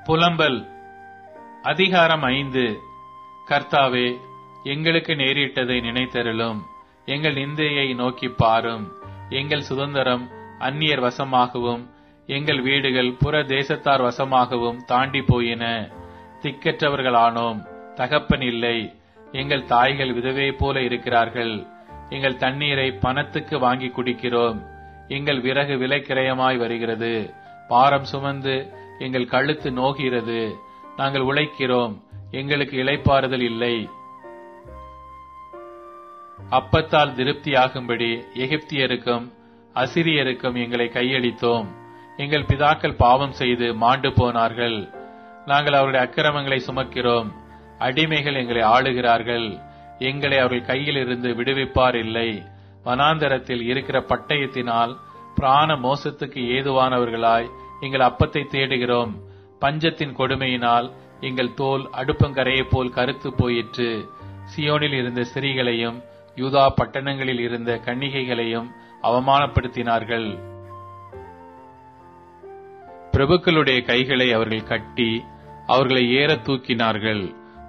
புலம்பல். அதிகாரம் 5. கர்த்தாவே, எங்களுக்கு நேரிட்டதை நினைத்தருளும். எங்கள் நிந்தையை நோக்கிப் பாரும். எங்கள் சுதந்திரம் அந்நியர் வசமாகவும் எங்கள் வீடுகள் புற தேசத்தார் வசமாகவும் தாண்டி போயின. திக்கற்றவர்களானோம், தகப்பன் இல்லை. எங்கள் தாய்கள் விதவை போல இருக்கிறார்கள். எங்கள் தண்ணீரை பணத்துக்கு வாங்கி குடிக்கிறோம். எங்கள் விறகு விலைக்கிரயமாய் வருகிறது. பாரம் சுமந்து எங்கள் கழுத்து நோகிறது. நாங்கள் உழைக்கிறோம், எங்களுக்கு இளைப்பாறுதல் இல்லை. அப்பத்தால் திருப்தியாகும்படி எகிப்தியருக்கும் அசிரியருக்கும் எங்களை கையளித்தோம். எங்கள் பிதாக்கள் பாவம் செய்து மாண்டு போனார்கள். நாங்கள் அவருடைய அக்கிரமங்களை சுமக்கிறோம். அடிமைகள் எங்களை ஆளுகிறார்கள். எங்களை அவர்கள் கையில் இருந்து விடுவிப்பார் இல்லை. வனாந்தரத்தில் இருக்கிற பட்டயத்தினால் பிராண மோசத்துக்கு ஏதுவானவர்களாய் எங்கள் அப்பத்தை தேடுகிறோம். பஞ்சத்தின் கொடுமையினால் எங்கள் தோல் அடுப்பங்கரையை போல் கருத்து போயிற்று. சியோனில் இருந்த ஸ்திரீகளையும் யூதா பட்டணங்களில் இருந்த கன்னிகைகளையும் அவமானப்படுத்தினார்கள். பிரபுக்களுடைய கைகளை அவர்கள் கட்டி அவர்களை ஏற தூக்கினார்கள்.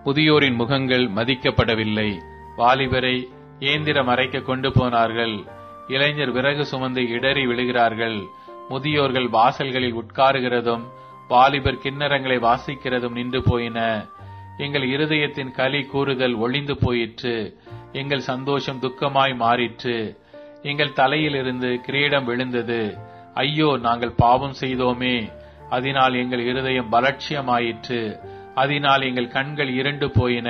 முதியோரின் முகங்கள் மதிக்கப்படவில்லை. வாலிபரை ஏந்திரம் அரைக்க கொண்டு போனார்கள். இளைஞர் விறகு சுமந்து இடறி விழுகிறார்கள். முதியோர்கள் வாசல்களில் உட்காருகிறதும் வாலிபர் கிண்ணறங்களை வாசிக்கிறதும் நின்று போயின. எங்கள் இருதயத்தின் களி கூறுதல் ஒளிந்து போயிற்று. எங்கள் சந்தோஷம் துக்கமாய் மாறிற்று. எங்கள் தலையிலிருந்து கிரீடம் விழுந்தது. ஐயோ, நாங்கள் பாவம் செய்தோமே. அதனால் எங்கள் இருதயம் பலட்சியமாயிற்று. அதனால் எங்கள் கண்கள் இருண்டு போயின.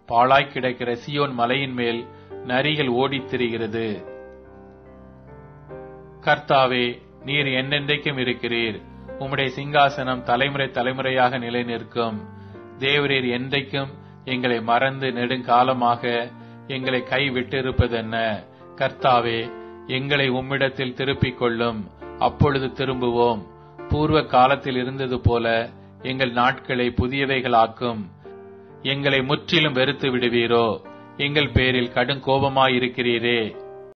பாழாய் கிடக்கிற சியோன் மலையின் மேல் நரிகள் ஓடித் திரிகிறது. கர்த்தாவே, நீர் என்னென்றைக்கும் இருக்கிறீர். உம்முடைய சிங்காசனம் தலைமுறை தலைமுறையாக நிலை நிற்கும். தேவரீர் என்றைக்கும் எங்களை மறந்து நெடுங்காலமாக எங்களை கைவிட்டிருப்பதென்ன? கர்த்தாவே, எங்களை உம்மிடத்தில் திருப்பிக் கொள்ளும். அப்பொழுது திரும்புவோம். பூர்வ காலத்தில் இருந்தது போல எங்கள் நாட்களை புதியவைகளாக்கும். எங்களை முற்றிலும் வெறுத்து விடுவீரோ? எங்கள் பேரில் கடும் கோபமாயிருக்கிறீரே.